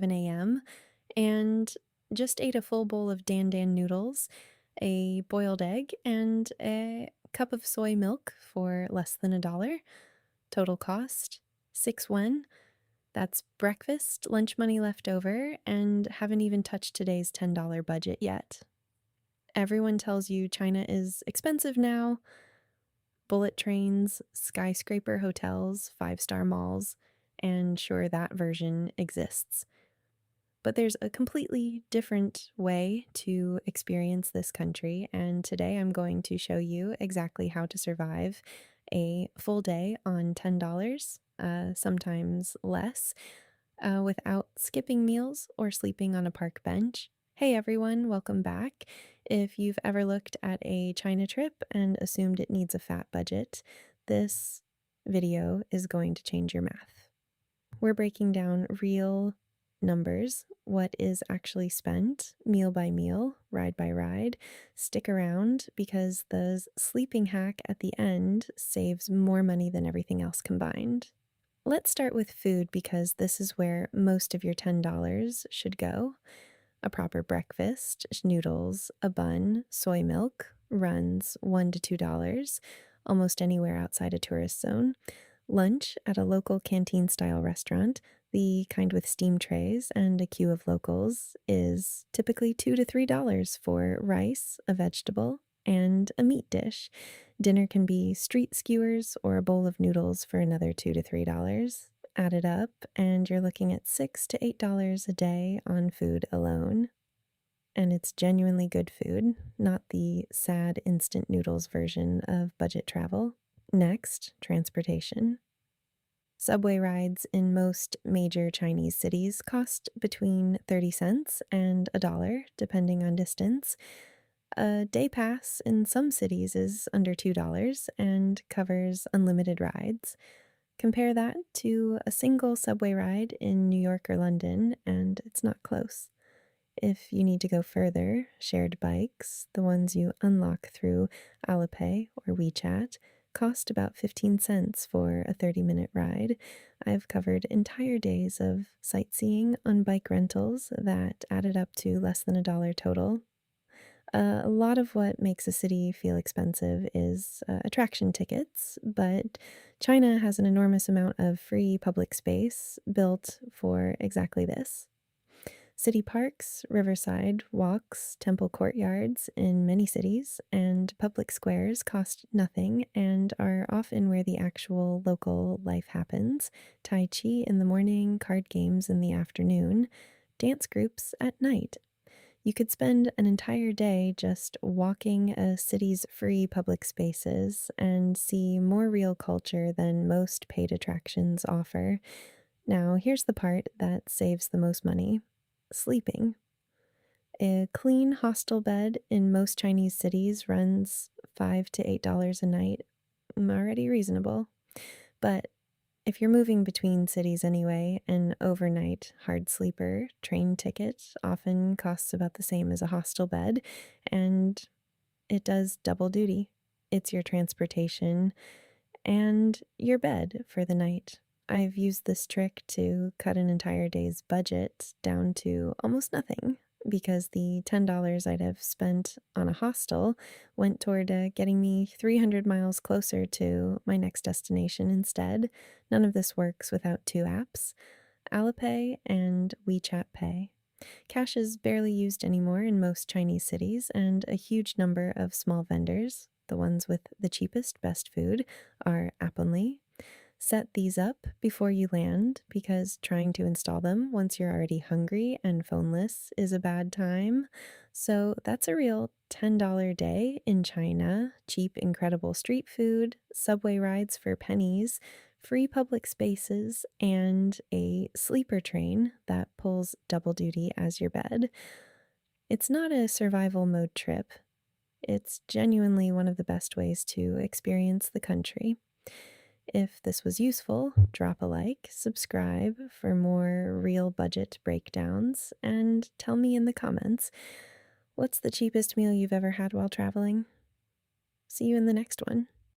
7 a.m. and just ate a full bowl of dan dan noodles, a boiled egg, and a cup of soy milk for less than $1. Total cost 6 wen. That's breakfast, lunch money left over, and haven't even touched today's $10 budget yet. Everyone tells you China is expensive now. Bullet trains, skyscraper hotels, five-star malls, and sure, that version exists. But there's a completely different way to experience this country, and today I'm going to show you exactly how to survive a full day on $10, sometimes less, without skipping meals or sleeping on a park bench. Hey everyone, welcome back. If you've ever looked at a China trip and assumed it needs a fat budget, this video is going to change your math. We're breaking down real numbers, what is actually spent, meal by meal, ride by ride. Stick around because the sleeping hack at the end saves more money than everything else combined. Let's start with food because this is where most of your $10 should go. A proper breakfast, noodles, a bun, soy milk, runs $1 to $2, almost anywhere outside a tourist zone. Lunch at a local canteen-style restaurant, the kind with steam trays and a queue of locals, is typically $2 to $3 for rice, a vegetable, and a meat dish. Dinner can be street skewers or a bowl of noodles for another $2 to $3. Add it up, and you're looking at $6 to $8 a day on food alone. And it's genuinely good food, not the sad instant noodles version of budget travel. Next, transportation. Subway rides in most major Chinese cities cost between 30 cents and $1, depending on distance. A day pass in some cities is under $2 and covers unlimited rides. Compare that to a single subway ride in New York or London, and it's not close. If you need to go further, shared bikes, the ones you unlock through Alipay or WeChat, cost about 15 cents for a 30-minute ride. I've covered entire days of sightseeing on bike rentals that added up to less than $1 total. A lot of what makes a city feel expensive is attraction tickets, but China has an enormous amount of free public space built for exactly this. City parks, riverside walks, temple courtyards in many cities, and public squares cost nothing and are often where the actual local life happens. Tai Chi in the morning, card games in the afternoon, dance groups at night. You could spend an entire day just walking a city's free public spaces and see more real culture than most paid attractions offer. Now, here's the part that saves the most money. Sleeping. A clean hostel bed in most Chinese cities runs $5 to $8 a night. Already reasonable. But if you're moving between cities anyway, an overnight hard sleeper train ticket often costs about the same as a hostel bed, and it does double duty. It's your transportation and your bed for the night. I've used this trick to cut an entire day's budget down to almost nothing because the $10 I'd have spent on a hostel went toward getting me 300 miles closer to my next destination instead. None of this works without two apps, Alipay and WeChat Pay. Cash is barely used anymore in most Chinese cities, and a huge number of small vendors, the ones with the cheapest, best food, are app only. Set these up before you land because trying to install them once you're already hungry and phoneless is a bad time. So that's a real $10 day in China. Cheap, incredible street food, subway rides for pennies, free public spaces, and a sleeper train that pulls double duty as your bed. It's not a survival mode trip. It's genuinely one of the best ways to experience the country. If this was useful, drop a like, subscribe for more real budget breakdowns, and tell me in the comments, what's the cheapest meal you've ever had while traveling? See you in the next one.